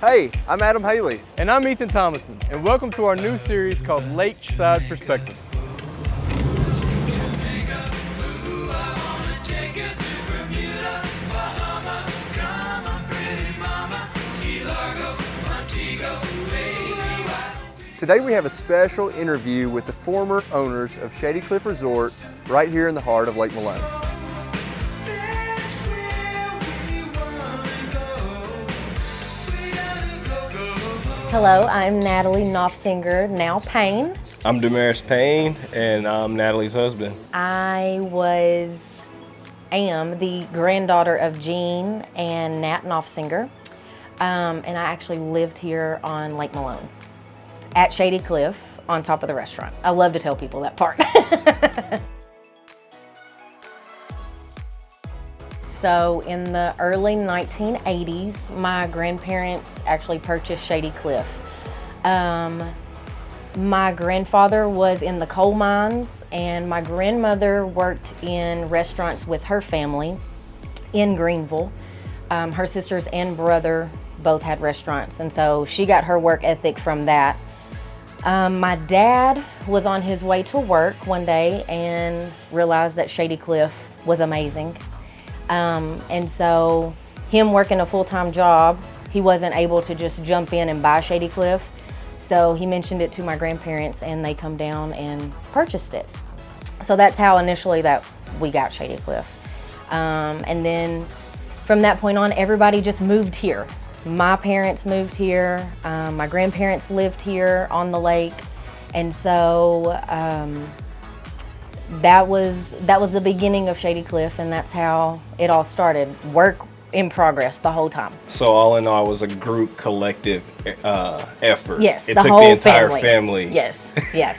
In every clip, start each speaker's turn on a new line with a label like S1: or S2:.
S1: Hey, I'm Adam Haley.
S2: And I'm Ethan Thomason, and welcome to our new series called Lakeside Perspective.
S1: Today we have a special interview with the former owners of Shady Cliff Resort right here in the heart of Lake Malone.
S3: Hello, I'm Natalie Nofsigner Payne.
S4: I'm Damaris Payne, and I'm Natalie's husband.
S3: I am the granddaughter of Jean and Nat Nofsinger, and I actually lived here on Lake Malone at Shady Cliff on top of the restaurant. I love to tell people that part. So in the early 1980s, my grandparents actually purchased Shady Cliff. My grandfather was in the coal mines, and my grandmother worked in restaurants with her family in Greenville. Her sisters and brother both had restaurants, and so she got her work ethic from that. My dad was on his way to work one day and realized that Shady Cliff was amazing. And so him working a full-time job, he wasn't able to just jump in and buy Shady Cliff. So he mentioned it to my grandparents, and they come down and purchased it. So that's how initially that we got Shady Cliff. And then from that point on, everybody just moved here. My parents moved here, my grandparents lived here on the lake, and so that was the beginning of Shady Cliff, and that's how it all started. Work in progress the whole time.
S4: So all in all, it was a group collective effort.
S3: Yes,
S4: it
S3: the
S4: took
S3: whole
S4: the entire family.
S3: Yes, yeah.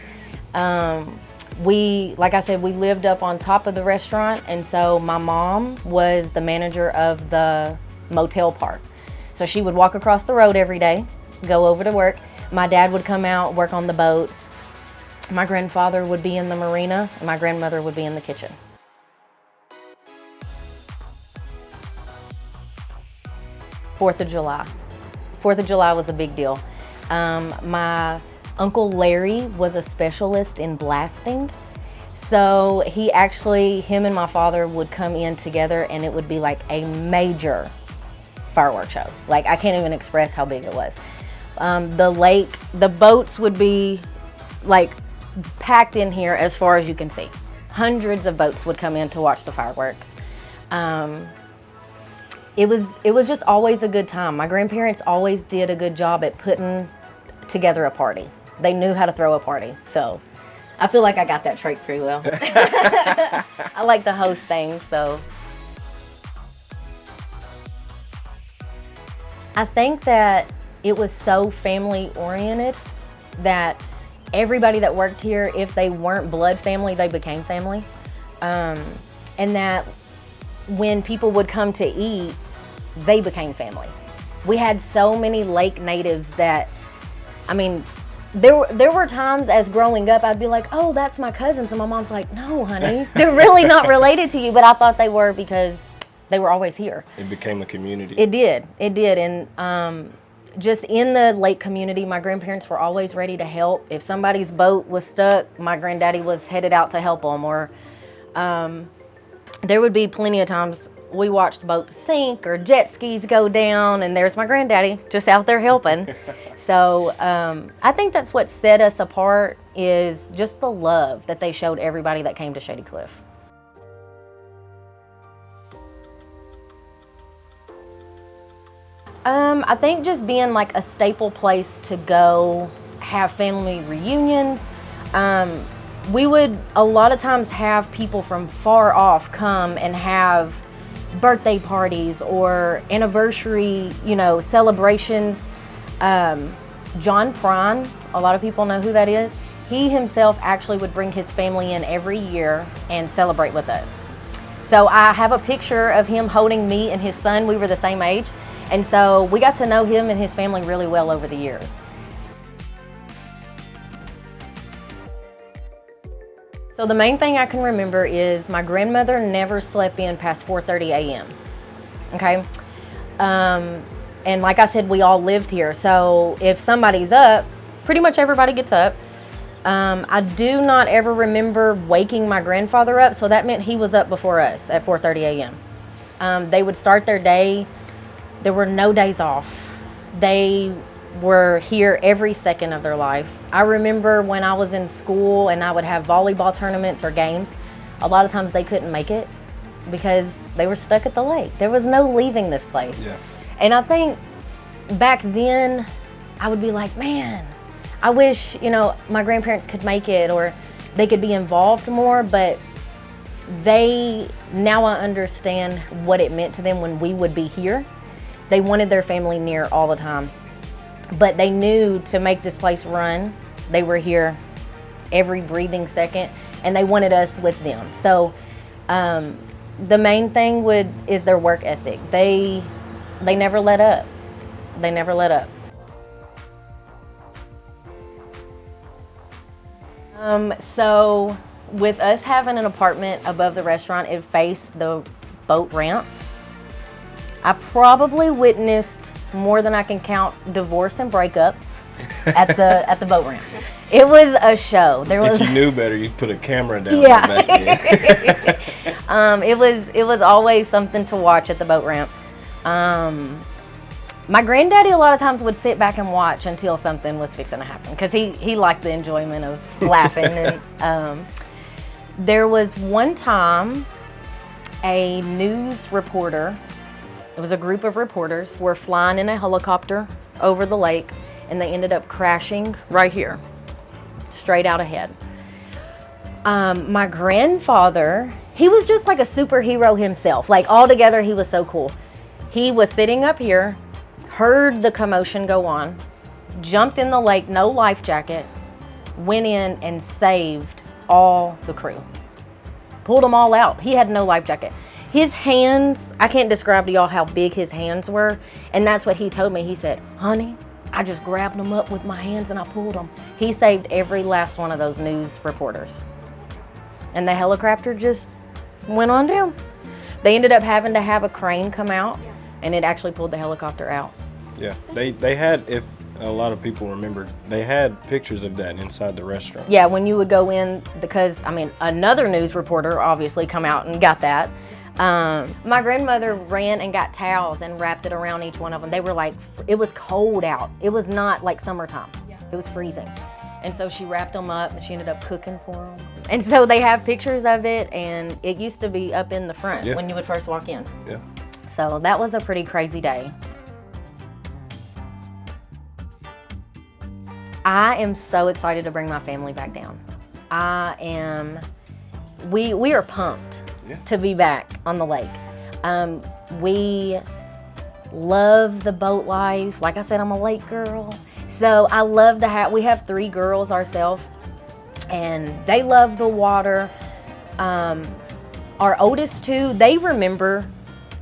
S3: Like I said, we lived up on top of the restaurant, and so my mom was the manager of the motel part. So she would walk across the road every day, go over to work. My dad would come out, work on the boats. My grandfather would be in the marina, and my grandmother would be in the kitchen. Fourth of July. 4th of July was a big deal. My Uncle Larry was a specialist in blasting. So him and my father would come in together, and it would be like a major fireworks show. Like, I can't even express how big it was. The boats would be like packed in here as far as you can see. Hundreds of boats would come in to watch the fireworks. It was just always a good time. My grandparents always did a good job at putting together a party. They knew how to throw a party. So I feel like I got that trait pretty well. I like to host things, so. I think that it was so family oriented that everybody that worked here, if they weren't blood family, they became family. And that when people would come to eat, they became family. We had so many lake natives that, I mean, there were times as growing up, I'd be like, oh, that's my cousins. And my mom's like, no, honey, they're really not related to you. But I thought they were because they were always here.
S4: It became a community.
S3: It did. And just in the lake community, my grandparents were always ready to help. If somebody's boat was stuck, my granddaddy was headed out to help them. Or there would be plenty of times we watched boats sink or jet skis go down, and there's my granddaddy just out there helping. So I think that's what set us apart, is just the love that they showed everybody that came to Shady Cliff. I think just being like a staple place to go have family reunions. We would a lot of times have people from far off come and have birthday parties or anniversary, celebrations. John Prine, a lot of people know who that is. He himself actually would bring his family in every year and celebrate with us. So I have a picture of him holding me and his son. We were the same age. And so we got to know him and his family really well over the years. So the main thing I can remember is my grandmother never slept in past 4:30 a.m. Okay? And like I said, we all lived here. So if somebody's up, pretty much everybody gets up. I do not ever remember waking my grandfather up, so that meant he was up before us at 4:30 a.m. They would start their day. There were no days off. They were here every second of their life. I remember when I was in school and I would have volleyball tournaments or games, a lot of times they couldn't make it because they were stuck at the lake. There was no leaving this place.
S4: Yeah.
S3: And I think back then I would be like, man, I wish, you know, my grandparents could make it or they could be involved more, but now I understand what it meant to them when we would be here. They wanted their family near all the time, but they knew to make this place run, they were here every breathing second, and they wanted us with them. So the main thing is their work ethic. They never let up. They never let up. So with us having an apartment above the restaurant, it faced the boat ramp. I probably witnessed more than I can count divorce and breakups at the boat ramp. It was a show.
S4: If you knew better, you'd put a camera down.
S3: Yeah.
S4: Back there.
S3: It was always something to watch at the boat ramp. My granddaddy a lot of times would sit back and watch until something was fixing to happen because he liked the enjoyment of laughing. And there was one time a news reporter, it was a group of reporters, were flying in a helicopter over the lake, and they ended up crashing right here, straight out ahead. My grandfather, he was just like a superhero himself. Like altogether, he was so cool. He was sitting up here, heard the commotion go on, jumped in the lake, no life jacket, went in and saved all the crew. Pulled them all out. He had no life jacket. His hands, I can't describe to y'all how big his hands were, and that's what he told me. He said, honey, I just grabbed them up with my hands and I pulled them. He saved every last one of those news reporters. And the helicopter just went on down. They ended up having to have a crane come out, and it actually pulled the helicopter out.
S4: Yeah, they had, if a lot of people remember, they had pictures of that inside the restaurant.
S3: Yeah, when you would go in, because, I mean, another news reporter obviously come out and got that. My grandmother ran and got towels and wrapped it around each one of them. They were like, it was cold out. It was not like summertime. It was freezing. And so she wrapped them up and she ended up cooking for them. And so they have pictures of it, and it used to be up in the front when you would first walk in.
S4: Yeah.
S3: So that was a pretty crazy day. I am so excited to bring my family back down. We are pumped to be back on the lake. We love the boat life. Like I said, I'm a lake girl. So I love to we have 3 girls ourselves, and they love the water. Our oldest 2, they remember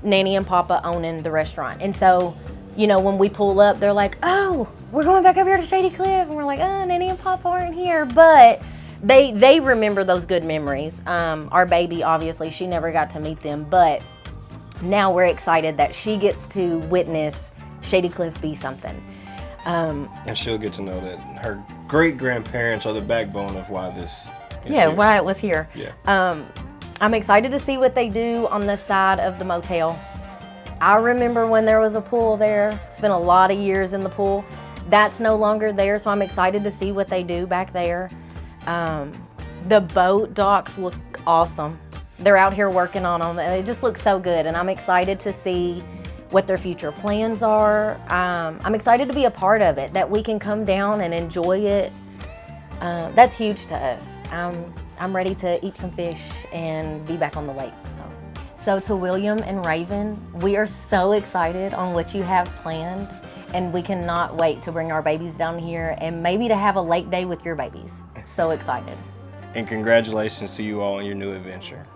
S3: Nanny and Papa owning the restaurant. And so, you know, when we pull up, they're like, oh, we're going back over here to Shady Cliff. And we're like, oh, Nanny and Papa aren't here. But they remember those good memories. Our baby, obviously, she never got to meet them. But now we're excited that she gets to witness Shady Cliff be something.
S4: And she'll get to know that her great-grandparents are the backbone of why this is
S3: here.
S4: why
S3: it was here.
S4: Yeah.
S3: I'm excited to see what they do on the side of the motel. I remember when there was a pool there. Spent a lot of years in the pool. That's no longer there, so I'm excited to see what they do back there. The boat docks look awesome. They're out here working on them. It just looks so good, and I'm excited to see what their future plans are. I'm excited to be a part of it, that we can come down and enjoy it. That's huge to us. I'm ready to eat some fish and be back on the lake. So to William and Raven, we are so excited on what you have planned, and we cannot wait to bring our babies down here and maybe to have a lake day with your babies. So excited.
S4: And congratulations to you all on your new adventure.